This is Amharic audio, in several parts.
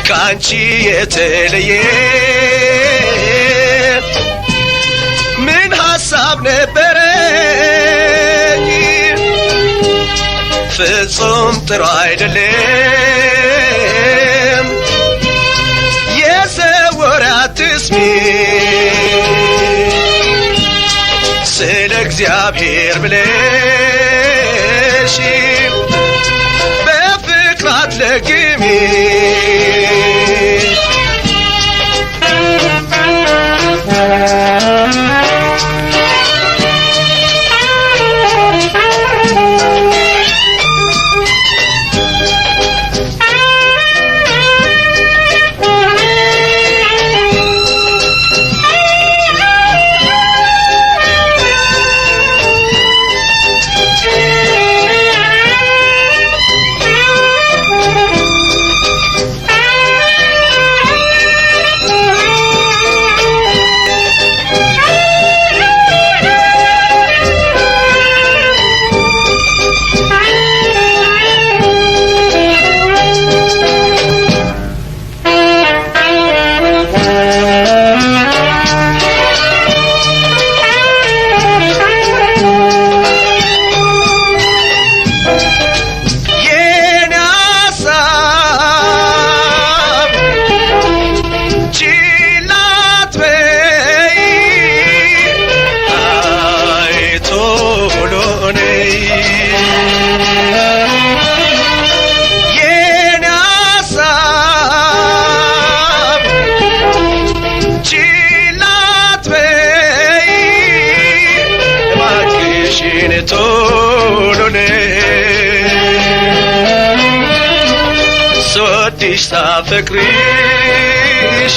ካንቺ የተለየ ምን ሐሳብ ነበረኝ ፍጹም ጥሩ አይደለም የሰው ወሬ አትስሚ ስለ እግዚአብሔር ብለሽ በፍቅር አትለግሚ ሳፈቅርሽ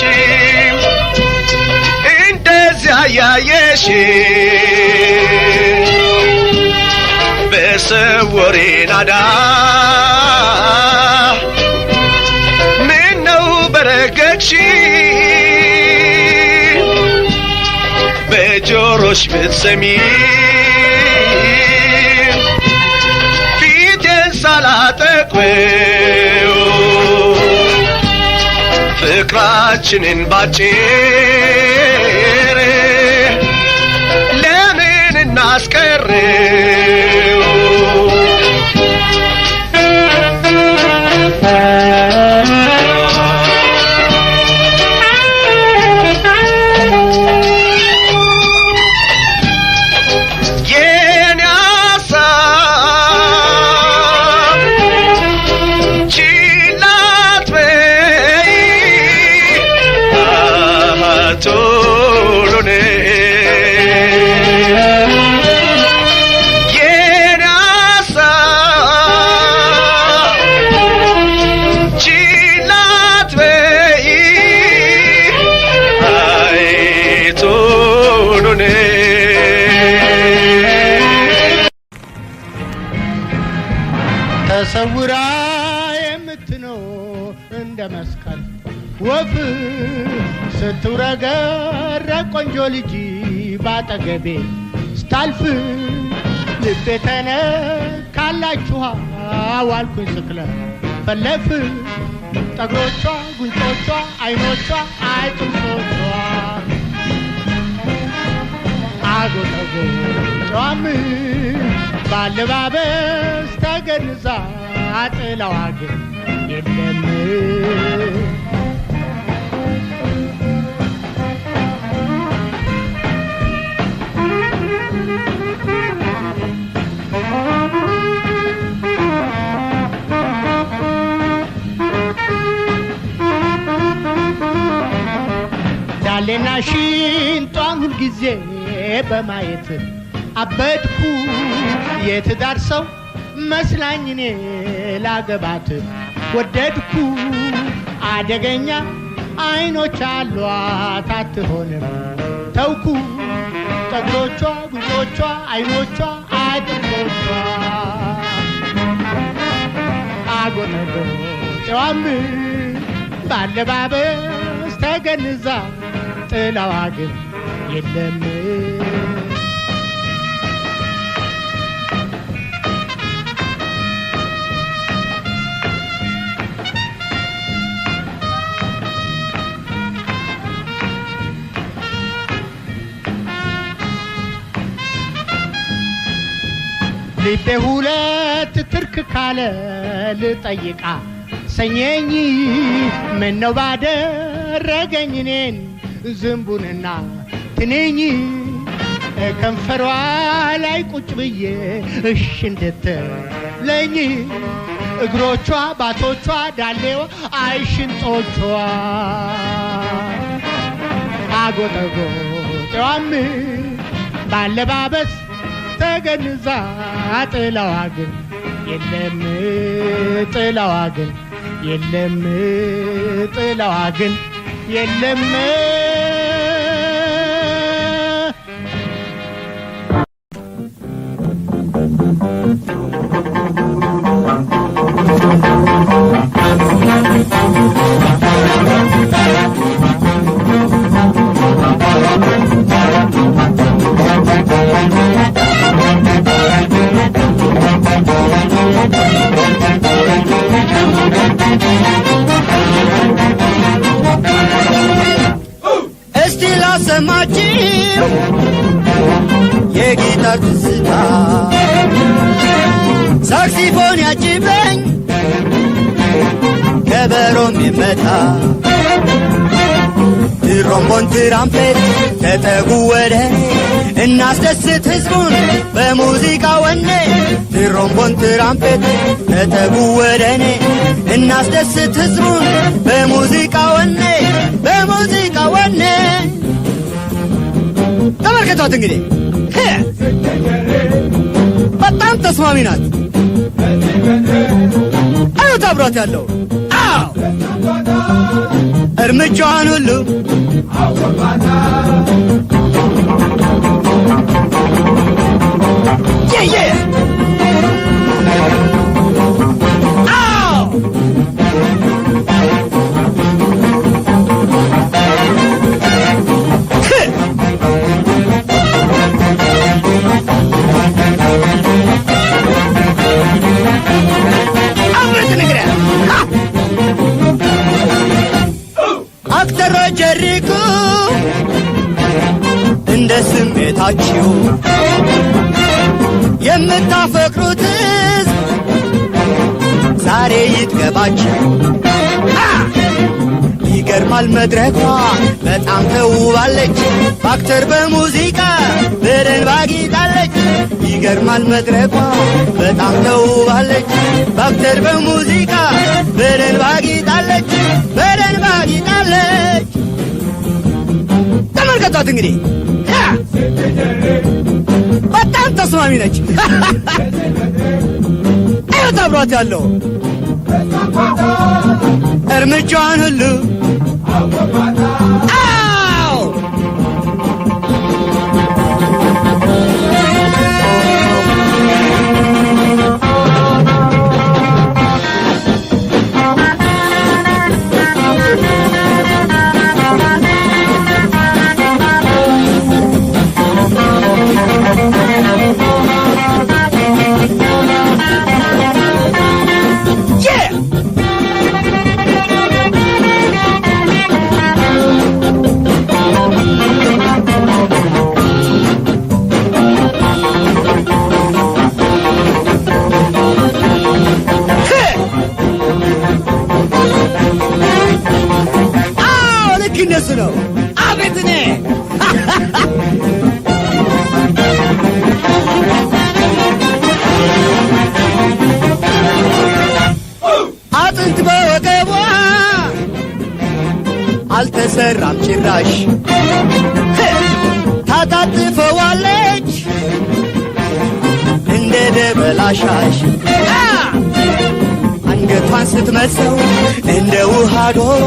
እንደዚያ ያየሽ በሰው ወሬ ናዳ ምነው በረገግሽ በጆሮሽ ብትሰሚ ፊቴን ሳላጠቅመው ፍቅራችንን ባጭር ለምን እናስቀረው ተሰውራ የምትኖር እንደ መስቀል ወፍ ስትውረገረግ ቆንጆ ልጅ ባጠገቤ ስታልፍ ልቤ ተነካላችኋ ዋልኩኝ ስክለት ፈለፍ ጠግሮቿ ጉንጮቿ አይኖቿ አይጥንቶቿ አጎጠጎቿም ባለባበስ ተገንዛ ጥላዋ ግን የለም ዳሌና ሽንጧን ሁልጊዜ በማየት አበድኩ የትዳር ሰው መስላኝ እኔ ላገባት ወደድኩ አደገኛ አይኖች አሏት አትሆንም ተውኩ ጠግሮቿ ጉንጮቿ አይኖቿ አጥንቶቿ አጎጠጎጧም ባለባበስ ተገንዛ ጥላዋ ግን የለም ልቤ ሁለት ትርክ ካለ ልጠይቃ ሰኘኝ ምነው ባደረገኝ እኔን ዝንቡንና ትንኝ ከንፈሯ ላይ ቁጭ ብዬ እሽ እንድትለኝ እግሮቿ ባቶቿ ዳሌዋ አይሽንጦቿ አጎጠጎጤዋም ባለባበስ ተገንዛ ጥላዋ ግን የለም ጥላዋ ግን የለም ጥላዋ ግን የለም እስቲ ላሰማችሁ የጊታር ትዝታ ሳክሲፎን ያጅበኝ ከበሮም ይመታ ትሮምቦን ትራምፔት ተጠጉ ወደኔ እናስደስት ሕዝቡን በሙዚቃ ወኔ ትሮምቦን ትራምፔት ተጠጉ ወደኔ እናስደስት ሕዝቡን በሙዚቃ ወኔ በሙዚቃ ወኔ ተመልከቷት እንግዲህ በጣም ተስማሚ ናት። አዩት አብሯት ያለው እርምጃዋን ሁሉ አክተሮች ጀሪኩ እንደ ስሜታችሁ የምታፈቅሩት ዛሬ ይጥገባችሁ። ይገርማል መድረኳ በጣም ተውባለች በአክተር በሙዚቃ በደንብ አጊጣለች። ይገርማል መድረኳ በጣም ተውባለች በአክተር በሙዚቃ በደንብ አጊጣለች በደንብ አጊጣለች። ተመልከቷት እንግዲህ በጣም ተስማሚ ነች። እዩት አብሯት ያለው እርምጃዋን ሁሉ አው እነሱ ነው። አቤት እኔ አጥንት በወገቧ አልተሰራም ጭራሽ ታጣጥፈዋለች እንደ ደበላሻሽ አንገቷን ስትመሰው እንደ ውሃ ዶሮ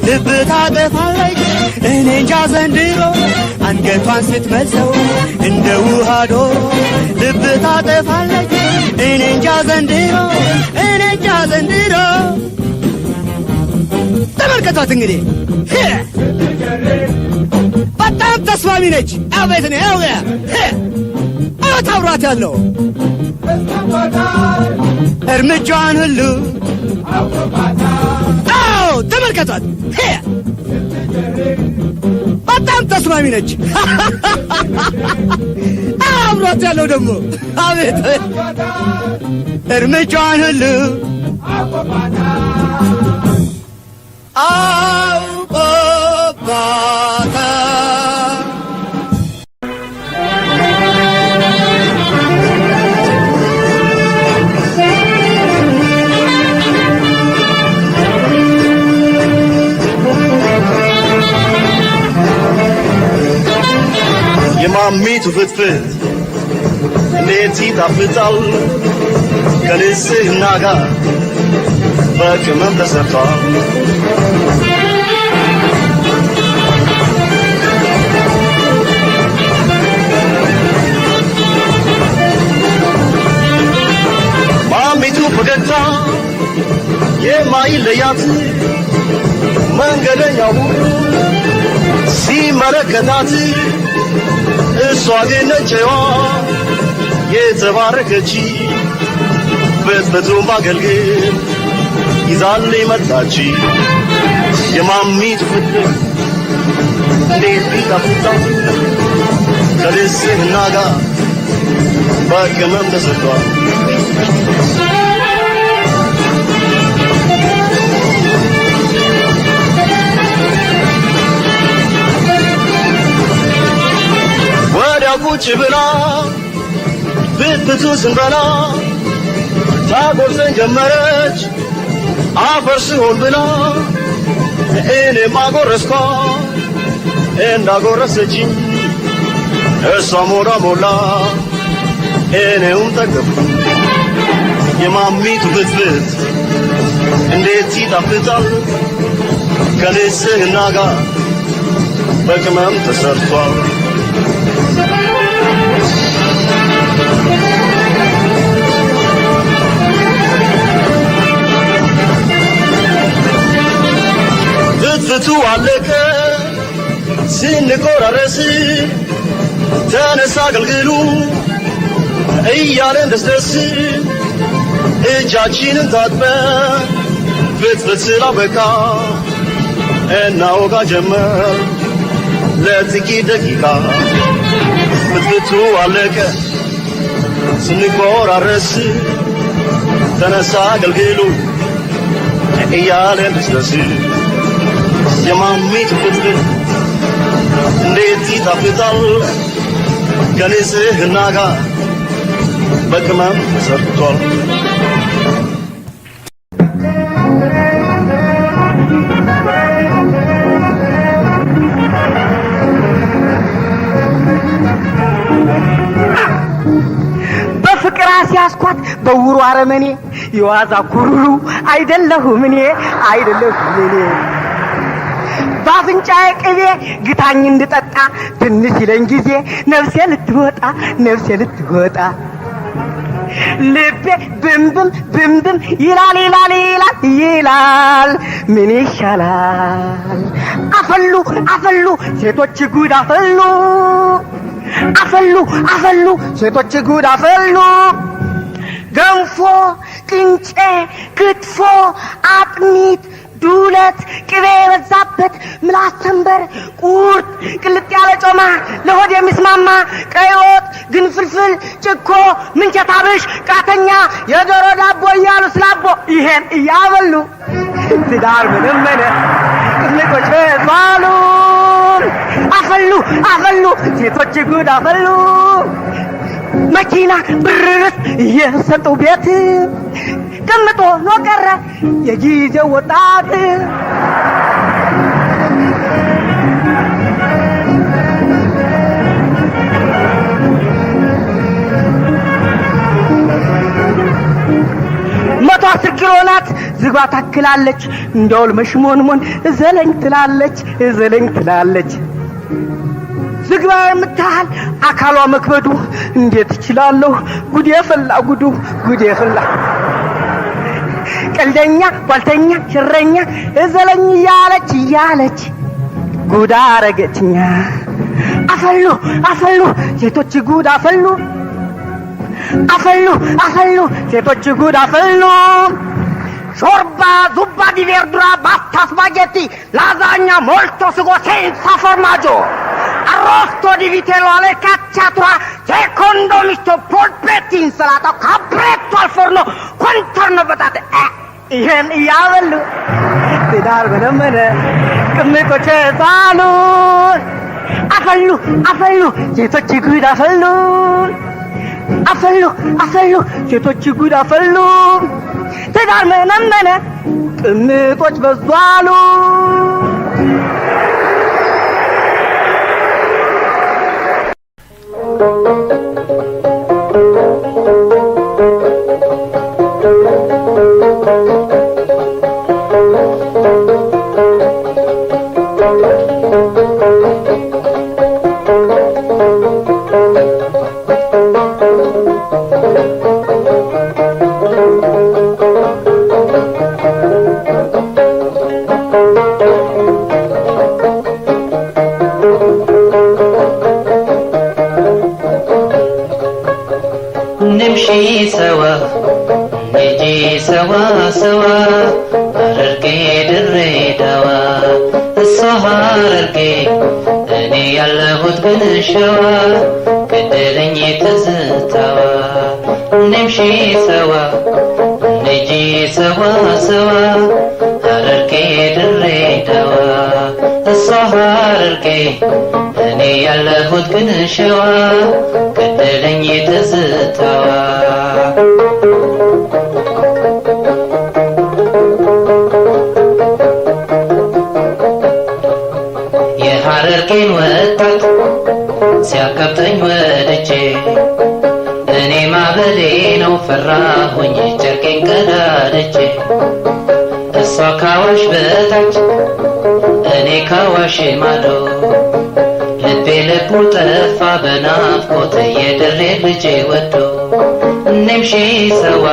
ልብ ታጠፋለች እኔ እንጃ ዘንድሮ አንገቷን ስትመሰው እንደ ውሃ ዶሮ ልብ ታጠፋለች እኔ እንጃ ዘንድሮ እኔ እንጃ ዘንድሮ። ተመልከቷት እንግዲህ በጣም ተስማሚ ነች። አቤት ነው አብሯት ያለው እርምጃዋን ሁሉ አዎ ተመልከቷት በጣም ተስማሚ ነች። አብሯት አባባቱ ያለው ደግሞ አቤት እርምጃዋን ሁሉ አውቆባታል። የማሚቱ ፍትፍት እንዴት ይጣፍጣል ከንጽህና ጋር በቅመም ተሰርቷል። ማሚቱ ፈገግታ የማይለያት መንገደኛው ሁሉ ሲመለከታት እሷ ግን ነጭዋ የተባረከች ፍትፍቱን ባገልግል ይዛልኝ መጣች። የማሚቱ ፍትፍት እንዴት ይጣፍጣል ከንጽህና ጋር በቅመም ተሰርቷል። ወዲያው ቁጭ ብላ ፍትፍቱ ስንበላ ታጎርሰን ጀመረች አፈር ስሆን ብላ እኔም አጎረስኳ እንዳጎረሰችኝ እሷ ሞላ ሞላ እኔውም ጠገብኩ። የማሚቱ ፍትፍት እንዴት ይጣፍጣል ከንጽህና ጋር በቅመም ተሰርቷል። ፍትፍቱ አለቀ ስንቆራረስ ተነሳ አገልግሉ እያለን ደስደስ እጃችንን ታጥበን ፍትፍት ስላበቃ እናወጋ ጀመር ለጥቂት ደቂቃ። ፍትፍቱ አለቀ ስንቆራረስ ተነሳ አገልግሉ እያለን ደስደስ የማሚቱ ፍትፍት እንዴት ይጣፍጣል ከንጽህና ጋር በቅመም ተሰርቷል። በፍቅር አስያዝኳት በውሩ አረመኔ የዋዛ ኩሩሩ አይደለሁም እኔ ባፍንጫዬ ቅቤ ግታኝ እንድጠጣ ትንሽ ይለኝ ጊዜ ነፍሴ ልትወጣ ልቤ ብምብም ይላል ምን ይሻላል? አፈሉ ሴቶች ጉድ አፈሉ ሴቶች ጉድ አፈሉ። ገንፎ ቅንጬ ክትፎ አጥሚት ዱለት ቅቤ የበዛበት ምላስ ተንበር ቁርጥ ቅልጥ ያለ ጮማ ለሆድ የሚስማማ ቀይ ወጥ ግንፍልፍል ጭኮ ምንቸት አብሽ ቃተኛ የዶሮ ዳቦ እያሉ ስላቦ ይሄን እያበሉ ትዳር ምንመነ ቅልቆች በዝባሉ አፈሉ ሴቶች ጉድ አፈሉ። መኪና ብርርስ የሰጡ ቤት ቀምጦ ነው ቀረ የጊዜው ወጣት። መቶ 10 ኪሎ ናት ዝጓ ታክላለች እንደውል መሽሞንሞን ዘለኝ ትላለች። ዝግባ የምታህል አካሏ መክበዱ እንዴት እችላለሁ ጉዴ ፈላ። ቀልደኛ ጓልተኛ ሽረኛ እዘለኝ እያለች ጉዳ አረገችኛ። አፈሉ ሴቶች ጉድ አፈሉ ሴቶች ጉድ አፈሉ። ሾርባ ዙባ ዲ ቬርዱራ ፓስታ ስፓጌቲ ላዛኛ ሞልቶ ስጎ ሴንሳ ፎርማጆ arrosto di vitello alle cacciatura secondo በጫጣው ካብሬቶ አልፎርኖ ኮንተር ነው በጣት ይሄን እያበሉ ትዳር በደመነ ቅምጦች ባሉ አፈሉ አፈሉ ሴቶች ጉድ አፈሉ አፈሉ አፈሉ ሴቶች ጉድ አፈሉ ትዳር መነመነ ቅምጦች በዛሉ نمشي سوا نجي سوا سوا أرقي دري دوا السهر أرقي أني يالهود بنشوا كدرني تزتوا نمشي سوا نجي سوا سوا أرقي دري دوا السهر أرقي أني يالهود بنشوا كدرني تزتوا የሐረርጌን ወጣት ሲያቀብጠኝ ወድጄ እኔ ማበሌ ነው ፈራሁኝ ጨርቄን ቀዳድጄ እሷ ካዋሽ በታች እኔ ካዋሽ ማዶ ልቤ ልቡ ጠፋ በናፍቆት የድሬ ልጄ ወዶ ነምሺ ሰዋ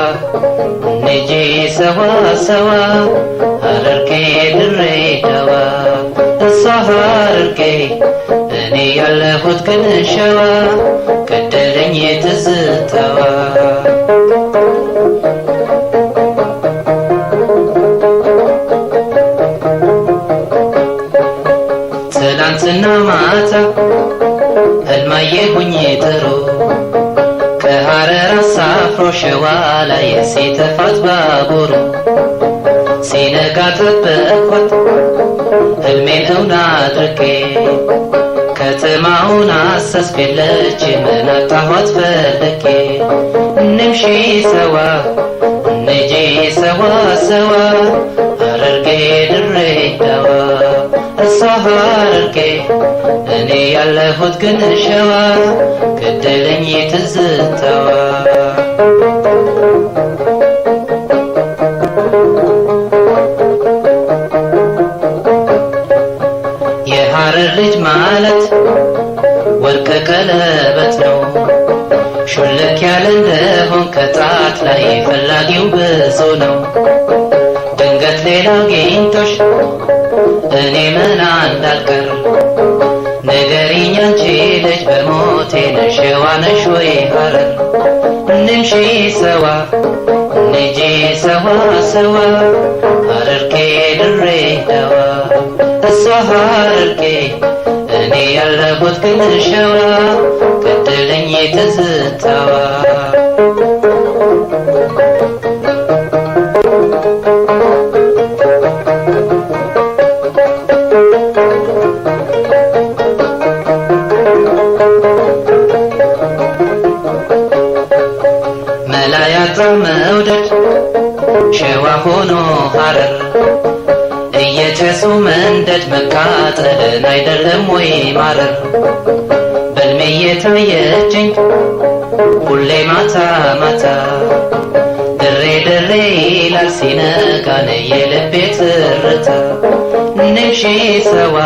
ነጂ ሰዋ ሰዋ ሐረርጌ ድሬ ደዋ እሷ ሐረርጌ እኔ ያለሁት ግን ሸዋ ገደለኝ ትዝታዋ ትናንትና ማታ ህልማየሁኝ ጥሩ ከሐረር አሳፍሮ ሸዋ ላይ ሲተፋት ባቡሩ ሲነጋ ጠበቅኳት ህልሜን እውን አድርጌ ከተማውን አሰስኩ የለችም አጣኋት ፈልጌ ንምሺ ሰዋ ነጂ ሰዋ ሰዋ ሐረርጌ ድሬ ደዋ እሷ ሐረርጌ እኔ ያለሁት ግን ሸዋ ገደለኝ ትዝታዋ የሐረር ልጅ ማለት ወርቅ ቀለበት ነው ሹልክ ያለ እንደሆን ከጣት ላይ ፈላጊው ብዙ ነው ድንገት ሌላ አግኝቶሽ እኔ ምን እንዳልቀር ንገሪኝ አንቺ ልጅ በሞቴ ነሽ ሸዋ ነሽ ወይ ሐረር ንምሺ ሰዋ ነጂ ሰዋ ሰዋ ሐረርጌ ድሬ ደዋ እሷ ሐረርጌ እኔ ያለሁት ግን ሸዋ ገደለኝ ትዝታዋ መላያታ መውደድ ሸዋ ሆኖ ሐረር እየጨሱ መንደድ መቃጠልን አይደለም ወይ ማረር በልሜ እየታየችኝ ሁሌ ማታ ማታ ድሬ ድሬ ይላል ሲነጋን የልቤ ትርታ ንምሺ ሰዋ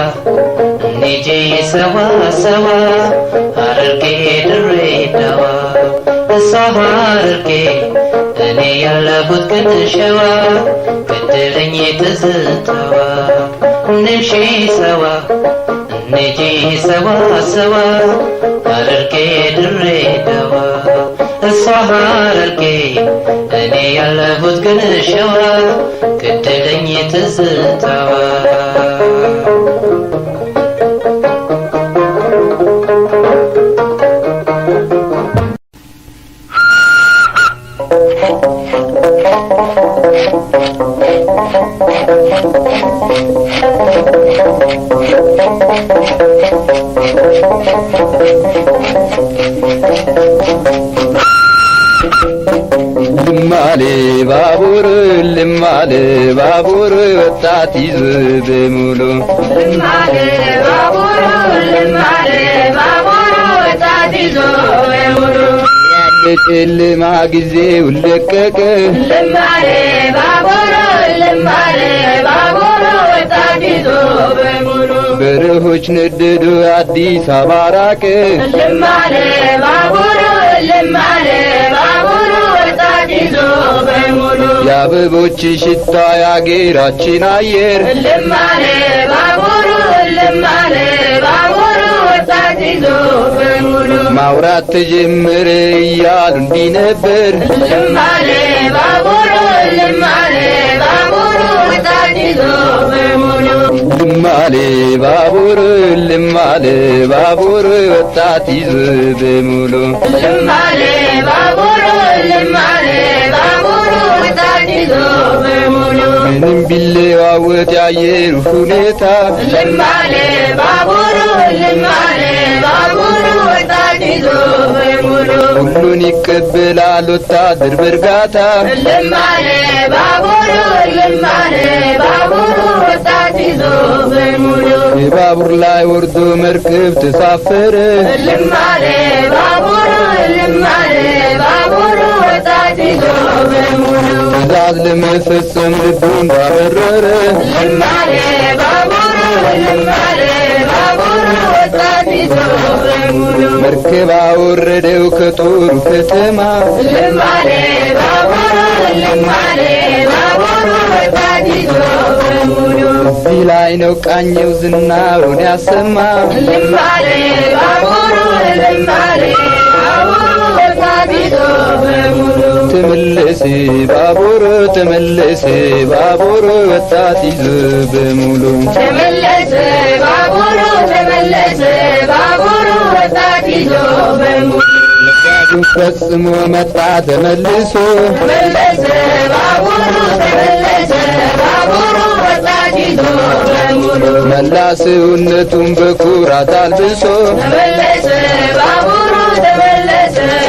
ነጂ ሰዋ ሰዋ ሐረርጌ ድሬ ደዋ እሷ ሐረርጌ እኔ ያለሁት ግን ሸዋ ገደለኝ ትዝታዋ ንምሺ ሰዋ ነጂ ሰዋ ሰዋ ሐረርጌ ድሬ ደዋ እሷ ሐረርጌ እኔ ያለሁት ግን ሸዋ ገደለኝ ትዝታዋ ልማሌ ባቡር ልማሌ ባቡር ወጣት ይዞ በሙሉ ልማሌ ባቡር ልማሌ ባቡር ወጣት ይዞ በሙሉ ጨለማ ጊዜው ለቀቀ ልማሌ ባቡር ልማሌ ባቡር ወጣት ይዞ በሙሉ በረሆች ነደዱ አዲስ አበባ ራቀ ልማሌ ባቡር ልማሌ ባቡር ወጣት ይዞ በሙሉ የአበቦች ሽታ የአገራችን አየር ልማሌ ባቡር ልማሌ ባቡር ወጣት ይዞ በሙሉ ማውራት ተጀመረ እያሉ እንዲህ ነበር ልማሌ ባቡር ልማሌ ባቡር ወጣት ይዞ በሙሉ ልማሌ ባቡር ልማሌ ባቡር ወጣት ይዞ በሙሉ ልማሌ ባቡር ልማሌ ባቡር ወጣት ይዞ በሙሉ ምንም ቢለዋወጥ የአየሩ ሁኔታ ልማሌ ባቡር ልማሌ ባቡር ወጣት ይዞ በሙሉ ሁሉን ይቀበላል ወታደር በእርጋታ ልማሌ ባቡር ልማሌ ባቡር ወጣት ይዞ በሙሉ የባቡር ላይ ወርዶ መርከብ ተሳፈረ ልማሌ ባቡር ልማሌ ባቡር ወጣት ይዞ በሙሉ ትእዛዝ ለመፈጸም ልቡን ባበረረ ልማሌ ባቡር ልማሌ ባቡር ወጣት ይዞ በሙሉ መርከብ አወረደው ከጦሩ ከተማ ልማሌ ባቡር ልማሌ ባቡር ወጣት ይዞ በሙሉ እዚህ ላይ ነው ቃኘው ዝናውን ያሰማ ልማሌ ባቡር ልማሌ ባቡር ወጣት ይዞ በሙሉ ተመለሰ ባቡር ተመለሰ ባቡር ወጣት ይዞ በሙሉ ተመለሰ ባቡር ተመለሰ ባቡር ወጣት ይዞ በሙሉ ፈጽሞ መጣ ተመልሶ ተመለሰ ባቡር ተመለሰ ባቡር ወጣት ይዞ በሙሉ መላ ሰውነቱን በኩራት አልብሶ ተመለሰ ባቡር